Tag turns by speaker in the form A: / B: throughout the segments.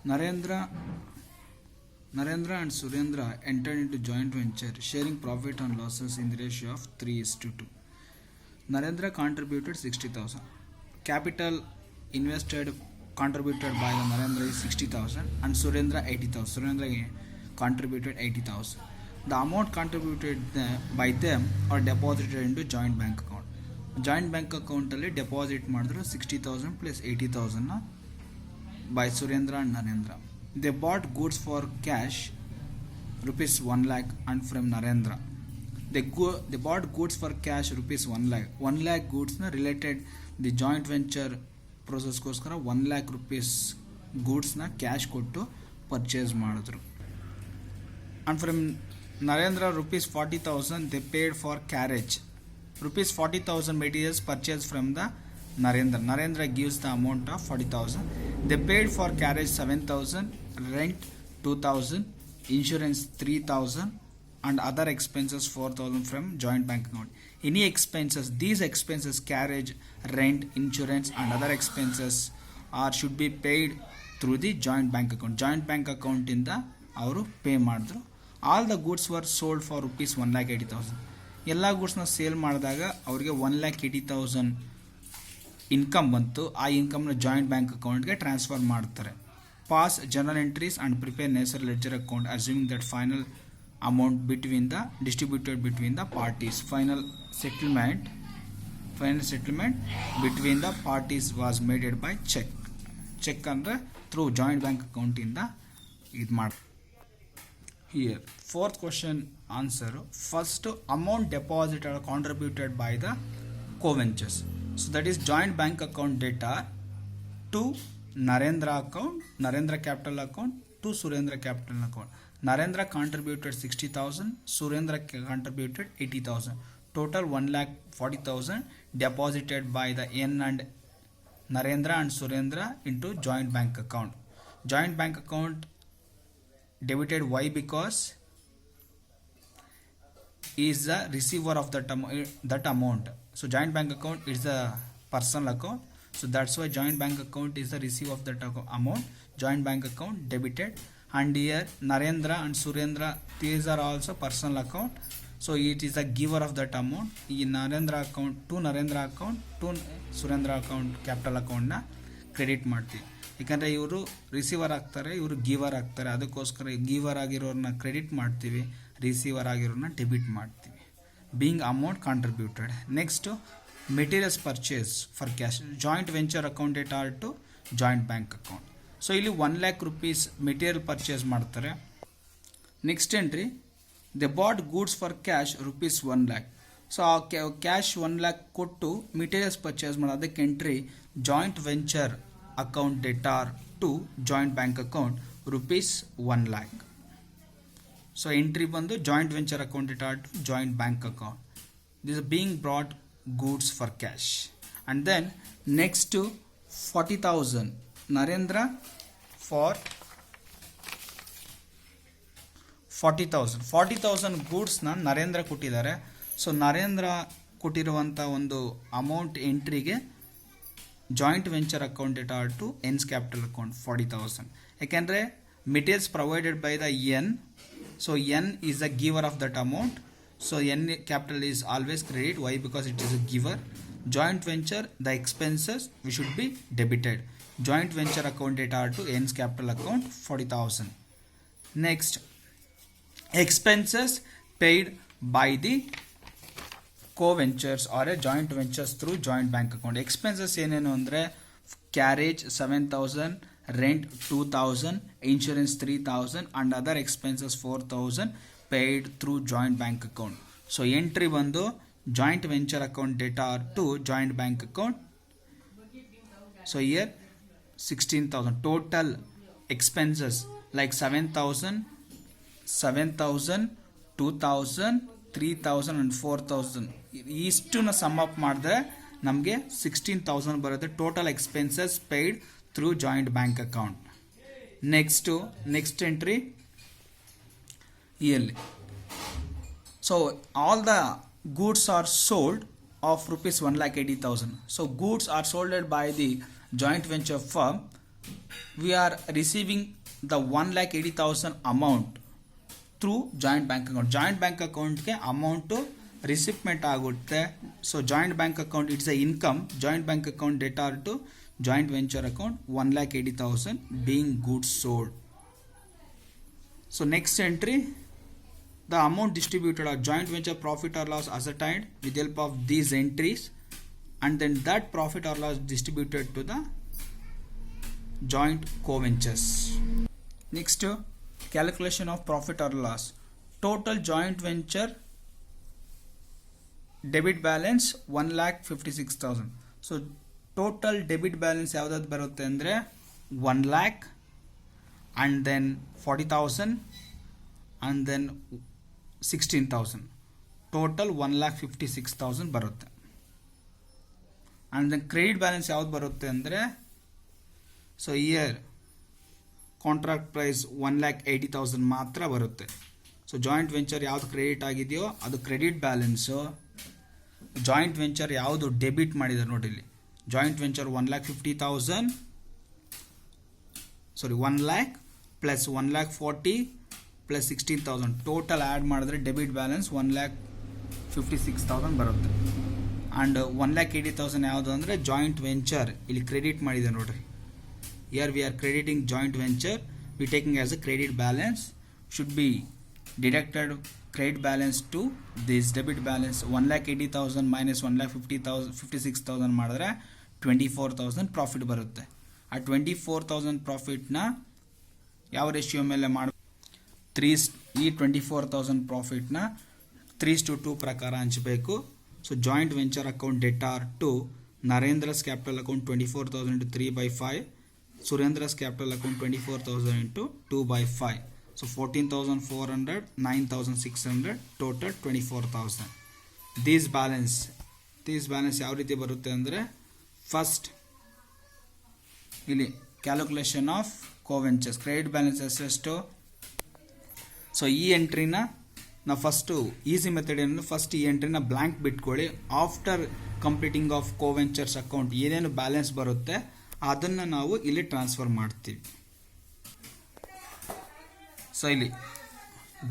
A: Narendra and Surendra entered into joint venture, sharing profit and losses in the ratio of 3:2. Narendra contributed 60,000. Capital invested contributed by the Narendra is 60,000 and Surendra 80,000. Surendra contributed 80,000. The amount contributed by them are deposited into joint bank account. Joint bank account ಅಲ್ಲಿ deposit ಮಾಡಿದ್ರು 60,000 plus 80,000 by Surendra and Narendra. They bought goods for cash rupees 1 lakh and from Narendra. They bought goods for cash rupees 1 lakh. 1 lakh goods na related the joint venture process ಗೋಸ್ಕರ 1 lakh rupees goods na cash ಕೊಟ್ಟು purchase ಮಾಡಿದ್ರು. And from Narendra rupees 40,000 they paid for carriage. Rupees 40,000 materials purchased from the Narendra. Narendra gives the amount of 40,000. They paid for carriage 7,000, rent 2,000, insurance 3,000 and other expenses 4,000 from joint bank account. Any expenses, these expenses carriage, rent, insurance and other expenses should be paid through the joint bank account. Joint bank account ಇಂದ ಅವರು pay ಮಾಡಿದ್ರು. All the goods were sold for rupees 1,80,000. ಎಲ್ಲ ಗೂಡ್ಸ್ನ sale ಮಾಡಿದಾಗ ಅವರಿಗೆ 1,80,000 income ಬಂತು. ಆ ಇನ್ಕಮ್ನ joint bank ಅಕೌಂಟ್ಗೆ ಟ್ರಾನ್ಸ್ಫರ್ ಮಾಡ್ತಾರೆ. Pass journal entries and prepare necessary ledger account assuming that final amount between the distributed between the parties. Final settlement between the parties was made by cheque ಅಂದರೆ through joint bank ಅಕೌಂಟಿಂದ ಇದು ಮಾಡಿ. Here, fourth question answer. First, amount deposited or contributed by the co-ventures. So that is joint bank account data to Narendra account, Narendra capital account to Surendra capital account. Narendra contributed 60,000, Surendra contributed 80,000. Total 1,40,000 deposited by the N and Narendra and Surendra into joint bank account. Joint bank account debited. Why? Because he is the receiver of that amount. So joint bank account is the personal account, so that's why joint bank account is the receiver of that amount. Joint bank account debited. And here Narendra and Surendra, these are also personal account, so it is the giver of that amount. In Narendra account to Surendra account capital account na credit ಮಾಡ್ತೀವಿ. ಯಾಕಂದರೆ ಇವರು receiver ಆಗ್ತಾರೆ, ಇವರು giver ಆಗ್ತಾರೆ. ಅದಕ್ಕೋಸ್ಕರ giver ಆಗಿರೋರನ್ನ credit ಮಾಡ್ತೀವಿ, receiver ಆಗಿರೋರನ್ನ ಡೆಬಿಟ್ ಮಾಡ್ತೀವಿ. Being amount contributed. Next materials purchase for cash. Joint venture accounted are to joint bank account. So ಇಲ್ಲಿ 1 lakh rupees ಮೆಟೀರಿಯಲ್ ಪರ್ಚೇಸ್ ಮಾಡ್ತಾರೆ. Next entry, they bought goods for cash rupees 1 lakh. So ಆ cash 1 lakh ಕೊಟ್ಟು materials purchase ಮಾಡೋದು. ಅದಕ್ಕೆ entry joint venture account debtor to joint bank account rupees 1 lakh. So entry ಬಂದು joint venture account debtor to joint bank account. This is being brought goods for cash. And then next to 40,000 Narendra for 40,000 goods ನ ನರೇಂದ್ರ ಕೊಟ್ಟಿದ್ದಾರೆ. So Narendra ಕೊಟ್ಟಿರುವಂಥ ಒಂದು amount ಎಂಟ್ರಿಗೆ joint venture account debtor to N's capital account 40,000. ಯಾಕೆಂದರೆ materials provided by the N, so N is the giver of that amount. So N capital is always credit. Why? Because it is a giver. Joint venture the expenses we should be debited. Joint venture account debtor to N's capital account 40,000. Next, expenses paid by the co-ventures or a joint ventures through joint bank account. Expenses ಏನೇನು ಅಂದರೆ carriage 7,000, rent 2,000, insurance 3,000 and other expenses 4,000 paid through joint bank account. So entry ಬಂದು joint venture account data to joint bank account. So here 16,000 total expenses like 7,000, 2,000, 3,000 and 4,000 ಇಷ್ಟನ್ನ some up ಮಾಡಿದ್ರೆ ನಮಗೆ 16,000 ಬರುತ್ತೆ. Total expenses paid through joint bank account. Next entry yearly. So all the goods R sold of rupees 1,80,000. So goods are sold by the joint venture firm we are receiving the 1,80,000 amount through joint bank account. Joint bank account ಗೆ amount ರಿಸಿಪ್ಮೆಂಟ್ ಆಗುತ್ತೆ. So joint bank account it's a income. Joint bank account debtor to joint venture account 1,80,000 being goods sold. So next entry, the amount distributed or joint venture profit or loss ascertained with help of these entries, and then that profit or loss distributed to the joint co-ventures. Next, calculation of profit or loss. Total joint venture debit balance 1,56,000. So total debit balance ಯಾವ್ದಾದ್ರು ಬರುತ್ತೆ ಅಂದರೆ 1 lakh and then 40,000 and then 16,000. Total 1,56,000 ಬರುತ್ತೆ. and then credit balance ಯಾವ್ದು ಬರುತ್ತೆ ಅಂದರೆ so here contract price 1,80,000 ಮಾತ್ರ ಬರುತ್ತೆ. So joint venture ಯಾವುದು ಕ್ರೆಡಿಟ್ ಆಗಿದೆಯೋ ಅದು ಕ್ರೆಡಿಟ್ ಬ್ಯಾಲೆನ್ಸು. ಜಾಯಿಂಟ್ ವೆಂಚರ್ ಯಾವುದು ಡೆಬಿಟ್ ಮಾಡಿದ್ದಾರೆ ನೋಡಿ ಇಲ್ಲಿ, joint venture 1,50,000 1 lakh plus 1,40,000 plus 16,000 total add ಮಾಡಿದ್ರೆ ಡೆಬಿಟ್ ಬ್ಯಾಲೆನ್ಸ್ 1,56,000 ಬರುತ್ತೆ. ಆ್ಯಂಡ್ 1,80,000 ಯಾವುದು ಅಂದರೆ ಜಾಯಿಂಟ್ ವೆಂಚರ್ ಇಲ್ಲಿ ಕ್ರೆಡಿಟ್ ಮಾಡಿದೆ ನೋಡ್ರಿ. here we are crediting joint venture, we taking as a credit balance, should be deducted credit balance to this debit balance. 1,80,000 minus 1,56,000 ಮಾಡಿದ್ರೆ 24,000 profit ಬರುತ್ತೆ. ಆ 24,000 ಪ್ರಾಫಿಟ್ನ ಯಾವ ರೇಷಿಯೋ ಮೇಲೆ ಮಾಡಿ ಈ 24,000 ಪ್ರಾಫಿಟ್ನ 3:2 ಪ್ರಕಾರ ಹಂಚಬೇಕು. So joint venture account debtor to Narendra's capital account 24,000 into 3/5, Surendra's capital account 24,000 into 2/5. So 14,400, 9,600, total 24,000. This balance ಯಾವ ರೀತಿ ಬರುತ್ತೆ ಅಂದರೆ ಫಸ್ಟ್ ಇಲ್ಲಿ calculation of coventurers credit balance ಎಷ್ಟು. ಸೊ ಈ ಎಂಟ್ರಿನ ನಾವು ಫಸ್ಟು ಈಸಿ ಮೆಥಡ್ ಏನು, ಫಸ್ಟ್ ಈ ಎಂಟ್ರಿನ ಬ್ಲ್ಯಾಂಕ್ ಬಿಟ್ಕೊಳ್ಳಿ. After completing of coventurers account ಏನೇನು ಬ್ಯಾಲೆನ್ಸ್ ಬರುತ್ತೆ ಅದನ್ನು ನಾವು ಇಲ್ಲಿ ಟ್ರಾನ್ಸ್ಫರ್ ಮಾಡ್ತೀವಿ. ಸೊ ಇಲ್ಲಿ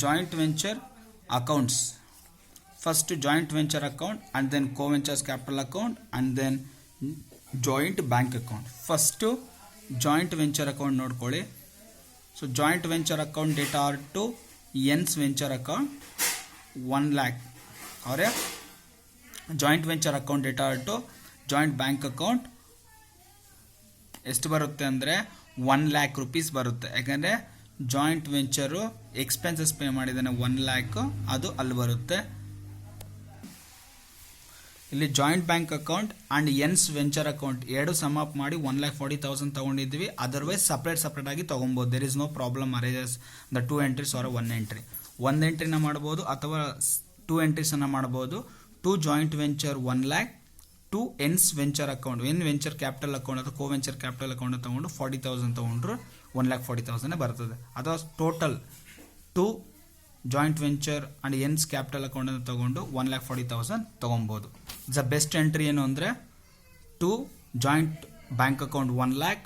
A: joint venture accounts, first joint venture account and then coventurers capital account and then joint bank account. First joint venture account ನೋಡ್ಕೊಳ್ಳಿ. So joint venture account debtor to N's venture account 1 lakh. ಅವರೇ joint venture account debtor to joint bank account ಎಷ್ಟು ಬರುತ್ತೆ ಅಂದರೆ 1 lakh rupees ಬರುತ್ತೆ. ಯಾಕಂದರೆ joint ವೆಂಚರು expenses pay ಮಾಡಿದ್ದಾನೆ 1 lakh, ಅದು ಅಲ್ಲಿ ಬರುತ್ತೆ. ಇಲ್ಲಿ joint bank account and N's venture account ಎರಡು ಸಮ್ ಅಪ್ ಮಾಡಿ 1,40,000 ತೊಗೊಂಡಿದ್ವಿ. ಅದರ್ವೈಸ್ ಸಪ್ರೇಟ್ ಆಗಿ ತೊಗೊಬೋದು. ದೇರ್ ಇಸ್ ನೋ ಪ್ರಾಬ್ಲಮ್ ಅರೇಜಸ್ ದ 2 entries ಆರ್ 1 entry. 1 entryನ ಮಾಡ್ಬೋದು ಅಥವಾ 2 entries ಮಾಡ್ಬೋದು. 2 joint venture 1 lakh, 2 N's venture account, N venture capital account ಅಥವಾ ಕೋ ವೆಂಚರ್ ಕ್ಯಾಪಿಟಲ್ ಅಕೌಂಟ್ ತೊಗೊಂಡು 40,000 ತೊಗೊಂಡ್ರು 1,40,000 ಬರ್ತದೆ. ಅಥವಾ total 2 joint venture and ಎನ್ಸ್ capital account ಅಂತ ತೊಗೊಂಡು 1,40,000 ತೊಗೊಬೋದು. ದ ಬೆಸ್ಟ್ ಎಂಟ್ರಿ ಏನು ಅಂದರೆ 2 joint bank account 1 lakh,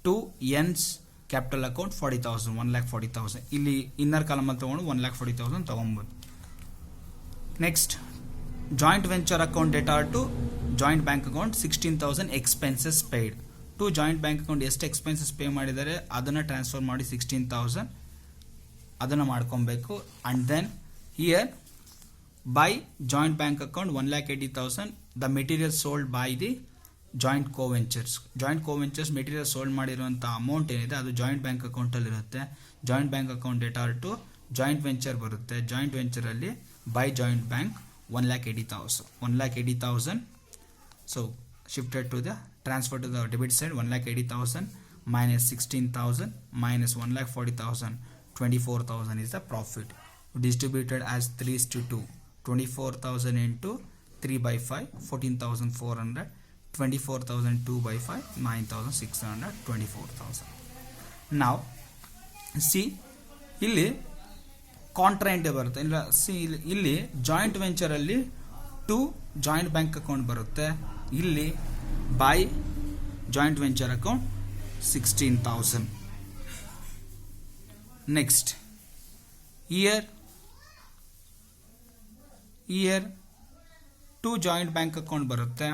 A: 2 N's capital account 40,000, 1,40,000. ಇಲ್ಲಿ ಇನ್ನರ್ ಕಾಲಮಲ್ಲಿ ತೊಗೊಂಡು 1,40,000 ತೊಗೊಬೋದು. Next joint venture account debtor to joint bank account 16,000 expenses paid. 2 joint bank account ಎಷ್ಟು ಎಕ್ಸ್ಪೆನ್ಸಸ್ ಪೇ ಮಾಡಿದ್ದಾರೆ ಅದನ್ನು ಟ್ರಾನ್ಸ್ಫರ್ ಮಾಡಿ 16,000 ಅದನ್ನು ಮಾಡ್ಕೊಬೇಕು. And then here by joint bank account 1,80,000 the material sold by the joint coventurers. Joint coventurers material sold ಮಾಡಿರುವಂಥ amount ಏನಿದೆ ಅದು joint bank ಅಕೌಂಟಲ್ಲಿರುತ್ತೆ. Joint bank account debtor to joint venture ಬರುತ್ತೆ. ಜಾಯಿಂಟ್ ವೆಂಚರಲ್ಲಿ by joint bank 1,80,000. So shifted to the transfer to the debit side 1,80,000 minus 16,000 minus 1,40,000, 24,000 is the profit. Distributed as 3:2. 24,000 into 3/5, 14,400. 24,000 2/5, 9,600, 24,000. Now see ಇಲ್ಲಿ ಕಾಂಟ್ರಾಂಟ್ ಬರುತ್ತೆ. ಇಲ್ಲ ಇಲ್ಲಿ joint ವೆಂಚರಲ್ಲಿ 2 joint bank account ಬರುತ್ತೆ. ಇಲ್ಲಿ by joint venture account 16,000. Next, year 2 joint bank account ಬರುತ್ತೆ.